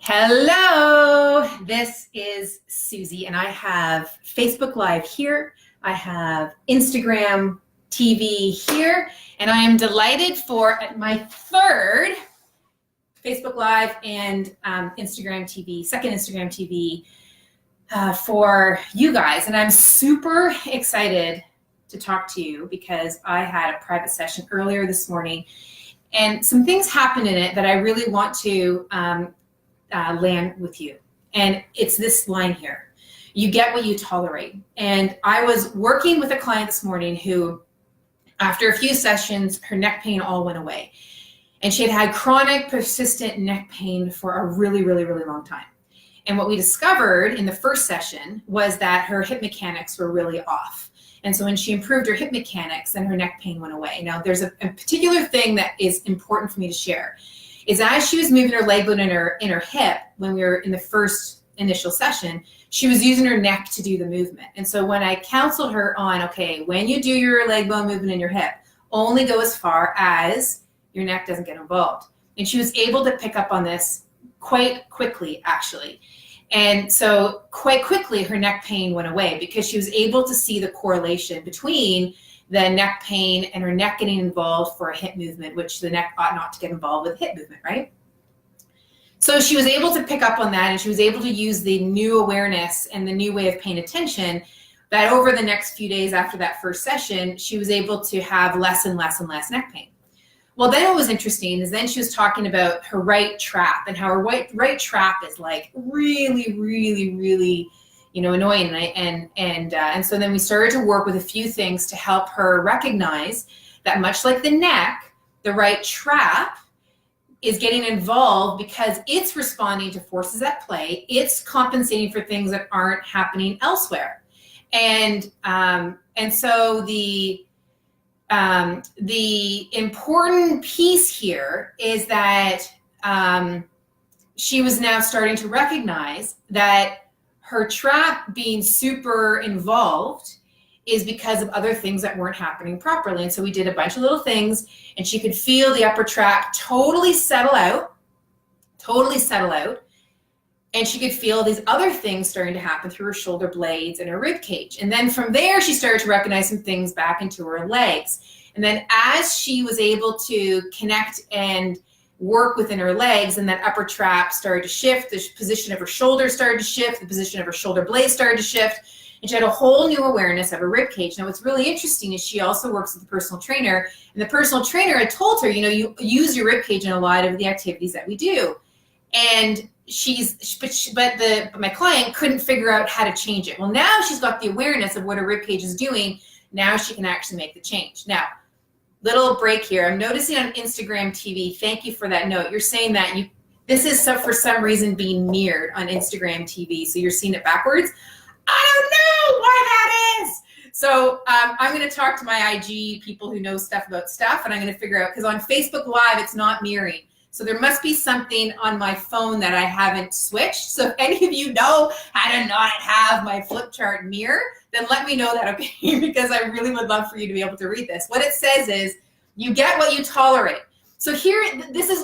Hello, this is Susie, and I have Facebook Live here. I have Instagram TV here, and I am delighted for my third Facebook Live and Instagram TV, second Instagram TV for you guys. And I'm super excited to talk to you because I had a private session earlier this morning, and some things happened in it that I really want to land with you. And it's this line here: you get what you tolerate. And I was working with a client this morning who, after a few sessions, her neck pain all went away. And she had had chronic, persistent neck pain for a really, really, really long time. And what we discovered in the first session was that her hip mechanics were really off. And so when she improved her hip mechanics, then her neck pain went away. Now, there's a particular thing that is important for me to share. Is as she was moving her leg bone in her hip, when we were in the first initial session, she was using her neck to do the movement. And so when I counseled her on, okay, when you do your leg bone movement in your hip, only go as far as your neck doesn't get involved. And she was able to pick up on this quite quickly, actually. And so quite quickly, her neck pain went away because she was able to see the correlation between the neck pain and her neck getting involved for a hip movement, which the neck ought not to get involved with hip movement, right? So she was able to pick up on that, and she was able to use the new awareness and the new way of paying attention that over the next few days after that first session, she was able to have less and less and less neck pain. Well, then what was interesting is then she was talking about her right trap and how her right trap is like really, really, really, annoying. And so then we started to work with a few things to help her recognize that much like the neck, the right trap is getting involved because it's responding to forces at play. It's compensating for things that aren't happening elsewhere. And so the important piece here is that she was now starting to recognize that her trap being super involved is because of other things that weren't happening properly. And so we did a bunch of little things, and she could feel the upper trap totally settle out. And she could feel these other things starting to happen through her shoulder blades and her rib cage. And then from there, she started to recognize some things back into her legs. And then as she was able to connect and work within her legs, and that upper trap started to shift, the position of her shoulder started to shift, the position of her shoulder blade started to shift, and she had a whole new awareness of her rib cage. Now, what's really interesting is she also works with a personal trainer, and the personal trainer had told her, you use your rib cage in a lot of the activities that we do. And but my client couldn't figure out how to change it. Well, now she's got the awareness of what her rib cage is doing. Now she can actually make the change. Now, little break here. I'm noticing on Instagram TV, thank you for that note. You're saying that this is for some reason being mirrored on Instagram TV. So you're seeing it backwards. I don't know why that is. So I'm going to talk to my IG people who know stuff about stuff, and I'm going to figure out, because on Facebook Live, it's not mirroring. So there must be something on my phone that I haven't switched. So if any of you know how to not have my flip chart mirror, then let me know that, okay? Because I really would love for you to be able to read this. What it says is, you get what you tolerate. So here, this is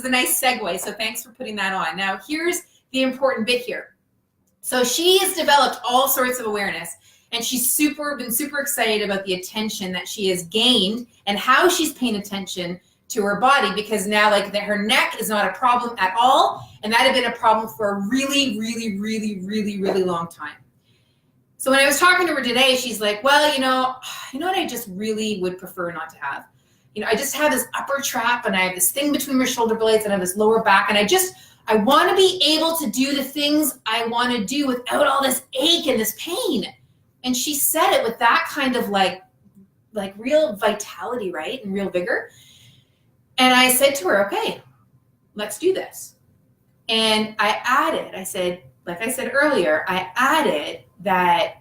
a nice segue. So thanks for putting that on. Now, here's the important bit here. So she has developed all sorts of awareness, and she's been super excited about the attention that she has gained and how she's paying attention to her body, because now her neck is not a problem at all, and that had been a problem for a really, really, really, really, really long time. So when I was talking to her today, she's like, well, you know what I just really would prefer not to have? I just have this upper trap, and I have this thing between my shoulder blades, and I have this lower back, and I want to be able to do the things I want to do without all this ache and this pain. And she said it with that kind of like real vitality, right? And real vigor. And I said to her, okay, let's do this. And I said, like I said earlier, I added that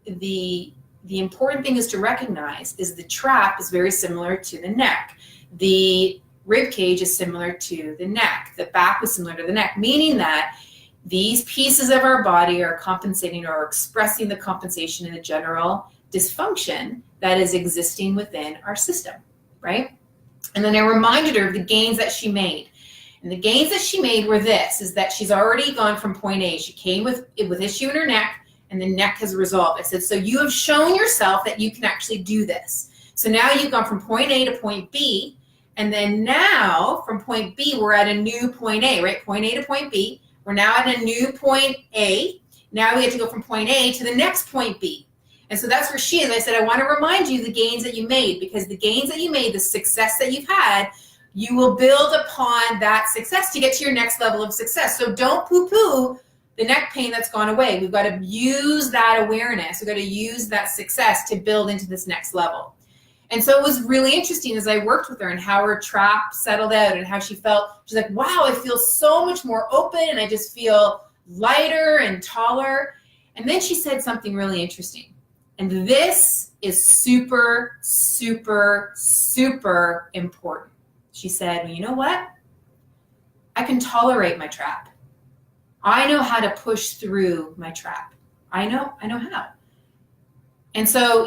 the important thing is to recognize is the trap is very similar to the neck. The rib cage is similar to the neck. The back was similar to the neck, meaning that these pieces of our body are compensating or expressing the compensation in the general dysfunction that is existing within our system, right? And then I reminded her of the gains that she made. And the gains that she made were this, is that she's already gone from point A. She came with issue in her neck, and the neck has resolved. I said, so you have shown yourself that you can actually do this. So now you've gone from point A to point B, and then now from point B, we're at a new point A, right? Point A to point B. We're now at a new point A. Now we have to go from point A to the next point B. And so that's where she is. I said, I want to remind you the gains that you made, because the gains that you made, the success that you've had, you will build upon that success to get to your next level of success. So don't poo-poo the neck pain that's gone away. We've got to use that awareness. We've got to use that success to build into this next level. And so it was really interesting as I worked with her and how her trap settled out and how she felt. She's like, wow, I feel so much more open and I just feel lighter and taller. And then she said something really interesting. And this is super, super, super important. She said, well, you know what? I can tolerate my trap. I know how to push through my trap. I know how. And so,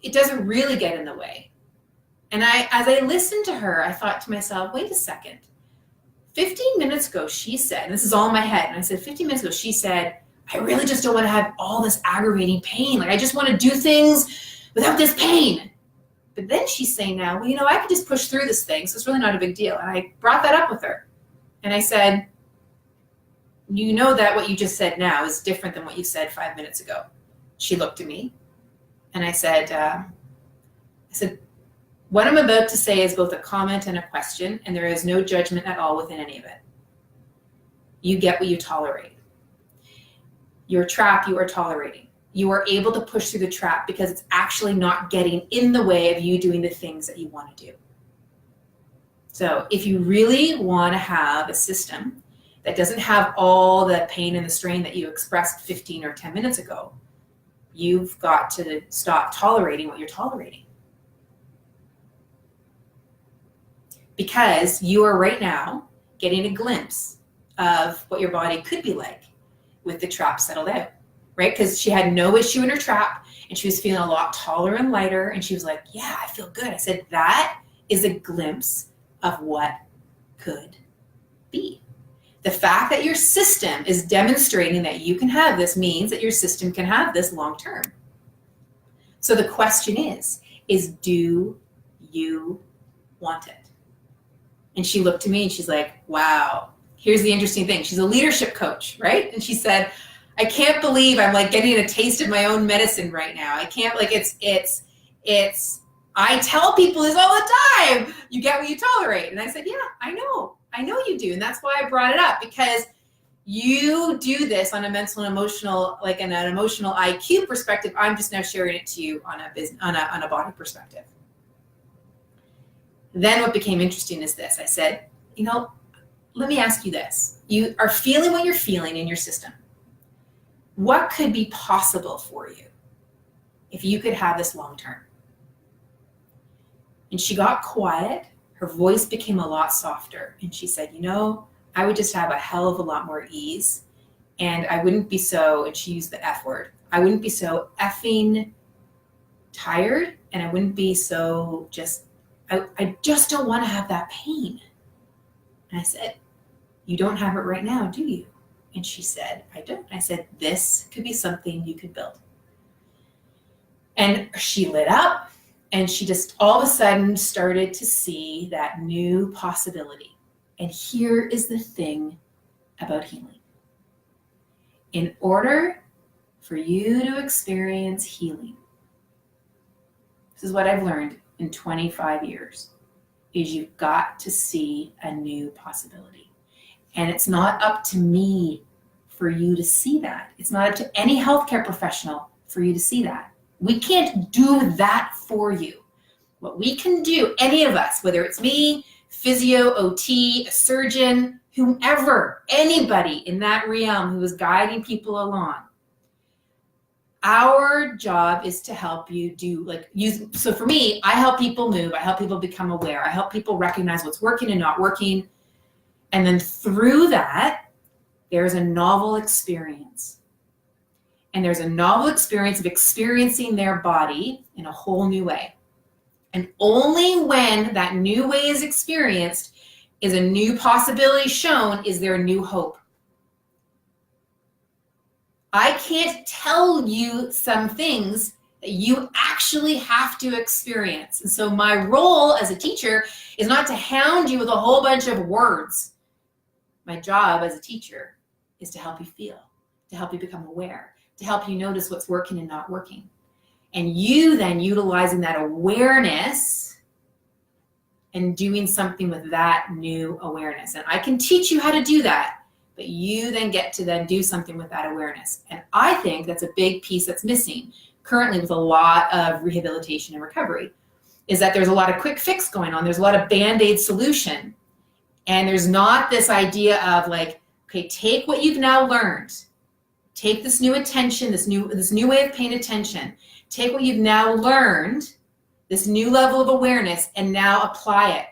it doesn't really get in the way. And as I listened to her, I thought to myself, wait a second. 15 minutes ago, she said, and this is all in my head, and I said, 15 minutes ago, she said, I really just don't want to have all this aggravating pain. Like, I just want to do things without this pain. But then she's saying now, well, I could just push through this thing, so it's really not a big deal. And I brought that up with her. And I said, you know that what you just said now is different than what you said 5 minutes ago. She looked at me, and I said, what I'm about to say is both a comment and a question, and there is no judgment at all within any of it. You get what you tolerate. Your trap you are tolerating. You are able to push through the trap because it's actually not getting in the way of you doing the things that you want to do. So if you really want to have a system that doesn't have all the pain and the strain that you expressed 15 or 10 minutes ago, you've got to stop tolerating what you're tolerating. Because you are right now getting a glimpse of what your body could be like with the trap settled out, right? Because she had no issue in her trap and she was feeling a lot taller and lighter and she was like, yeah, I feel good. I said, that is a glimpse of what could be. The fact that your system is demonstrating that you can have this means that your system can have this long term. So the question is do you want it? And she looked at me and she's like, wow, here's the interesting thing. She's a leadership coach, right? And she said, I can't believe I'm like getting a taste of my own medicine right now. I can't, like, I tell people this all the time. You get what you tolerate. And I said, yeah, I know you do. And that's why I brought it up, because you do this on a mental and emotional, like an emotional IQ perspective. I'm just now sharing it to you on a body perspective. Then what became interesting is this. I said, let me ask you this. You are feeling what you're feeling in your system. What could be possible for you if you could have this long term? And she got quiet. Her voice became a lot softer. And she said, I would just have a hell of a lot more ease. And I wouldn't be so, and she used the F word, I wouldn't be so effing tired. And I wouldn't be so I just don't want to have that pain. And I said, you don't have it right now, do you? And she said, I don't. I said, this could be something you could build. And she lit up and she just all of a sudden started to see that new possibility. And here is the thing about healing. In order for you to experience healing, this is what I've learned in 25 years, is you've got to see a new possibility. And it's not up to me for you to see that. It's not up to any healthcare professional for you to see that. We can't do that for you. What we can do, any of us, whether it's me, physio, OT, a surgeon, whomever, anybody in that realm who is guiding people along, our job is to help you so for me, I help people move, I help people become aware, I help people recognize what's working and not working. And then through that, there's a novel experience. And there's a novel experience of experiencing their body in a whole new way. And only when that new way is experienced Is a new possibility shown? Is there a new hope? I can't tell you some things that you actually have to experience. And so my role as a teacher is not to hound you with a whole bunch of words. My job as a teacher is to help you feel, to help you become aware, to help you notice what's working and not working. And you then utilizing that awareness and doing something with that new awareness. And I can teach you how to do that, but you then get to then do something with that awareness. And I think that's a big piece that's missing currently with a lot of rehabilitation and recovery, is that there's a lot of quick fix going on. There's a lot of Band-Aid solution. And there's not this idea of like, okay, take what you've now learned, take this new attention, this new way of paying attention, take what you've now learned, this new level of awareness, and now apply it.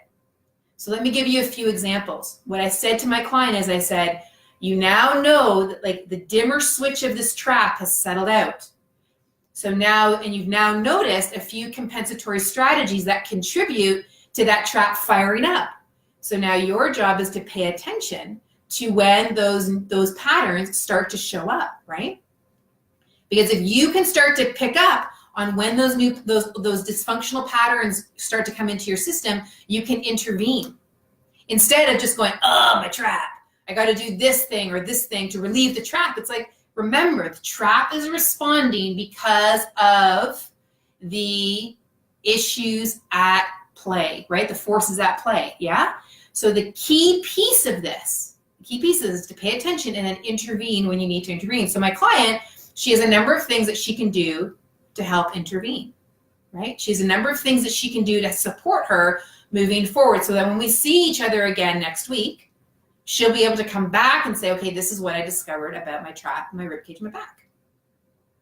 So let me give you a few examples. What I said to my client is I said, you now know that like the dimmer switch of this trap has settled out. So now, and you've now noticed a few compensatory strategies that contribute to that trap firing up. So now your job is to pay attention to when those patterns start to show up, right? Because if you can start to pick up on when those dysfunctional patterns start to come into your system, you can intervene. Instead of just going, oh, my trap, I got to do this thing or this thing to relieve the trap. It's like, remember, the trap is responding because of the issues at play, right? The forces at play, yeah? So the key piece of this, is to pay attention and then intervene when you need to intervene. So my client, she has a number of things that she can do to help intervene, right? She has a number of things that she can do to support her moving forward so that when we see each other again next week, she'll be able to come back and say, okay, this is what I discovered about my trap, my ribcage, my back,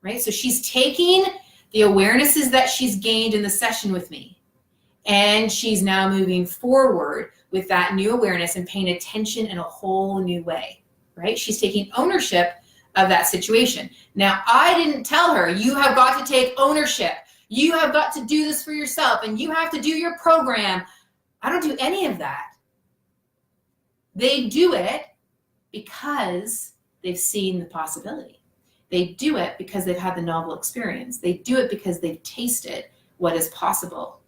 right? So she's taking the awarenesses that she's gained in the session with me, and she's now moving forward with that new awareness and paying attention in a whole new way, right? She's taking ownership of that situation. Now, I didn't tell her, you have got to take ownership. You have got to do this for yourself, and you have to do your program. I don't do any of that. They do it because they've seen the possibility. They do it because they've had the novel experience. They do it because they've tasted what is possible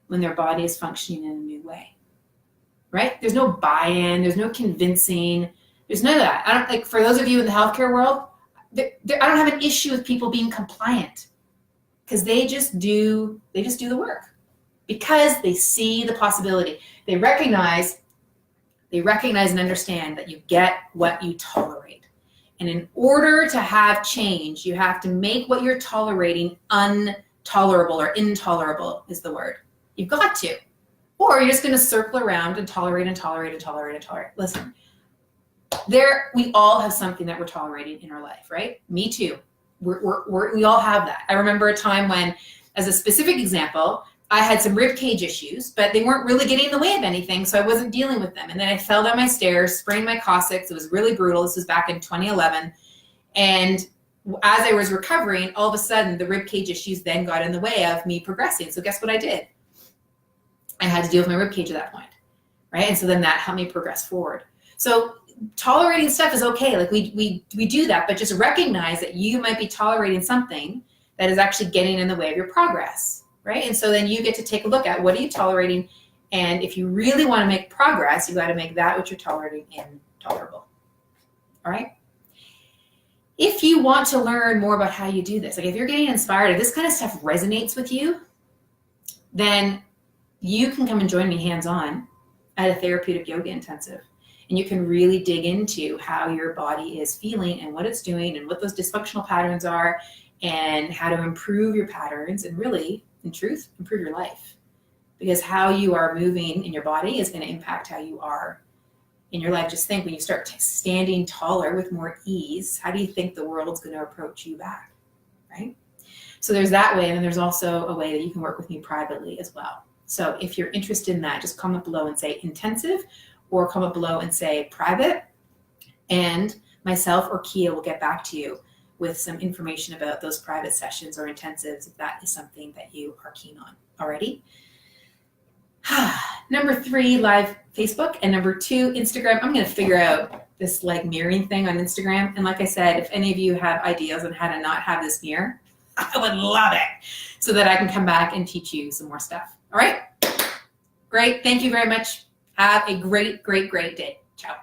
when their body is functioning in a new way, right? There's no buy-in, there's no convincing, there's none of that. I don't, like, for those of you in the healthcare world, I don't have an issue with people being compliant because they just do the work because they see the possibility. They recognize and understand that you get what you tolerate. And in order to have change, you have to make what you're tolerating intolerable, or intolerable is the word. You've got to. Or you're just going to circle around and tolerate and tolerate and tolerate and tolerate. Listen, we all have something that we're tolerating in our life, right? Me too. We all have that. I remember a time when, as a specific example, I had some rib cage issues, but they weren't really getting in the way of anything, so I wasn't dealing with them. And then I fell down my stairs, sprained my coccyx. It was really brutal. This was back in 2011. And as I was recovering, all of a sudden, the rib cage issues then got in the way of me progressing. So guess what I did? I had to deal with my rib cage at that point, right? And so then that helped me progress forward. So tolerating stuff is okay. Like we do that, but just recognize that you might be tolerating something that is actually getting in the way of your progress, right? And so then you get to take a look at what are you tolerating, and if you really want to make progress, you got to make that what you're tolerating intolerable. All right? If you want to learn more about how you do this, like if you're getting inspired, if this kind of stuff resonates with you, then you can come and join me hands-on at a therapeutic yoga intensive. And you can really dig into how your body is feeling and what it's doing and what those dysfunctional patterns are and how to improve your patterns and really, in truth, improve your life. Because how you are moving in your body is going to impact how you are in your life. Just think, when you start standing taller with more ease, how do you think the world's going to approach you back, right? So there's that way, and then there's also a way that you can work with me privately as well. So if you're interested in that, just comment below and say intensive, or comment below and say private, and myself or Kia will get back to you with some information about those private sessions or intensives if that is something that you are keen on. Alrighty? Number 3, live Facebook, and number 2, Instagram. I'm going to figure out this leg mirroring thing on Instagram. And like I said, if any of you have ideas on how to not have this mirror, I would love it, so that I can come back and teach you some more stuff. All right? Great. Thank you very much. Have a great, great, great day. Ciao.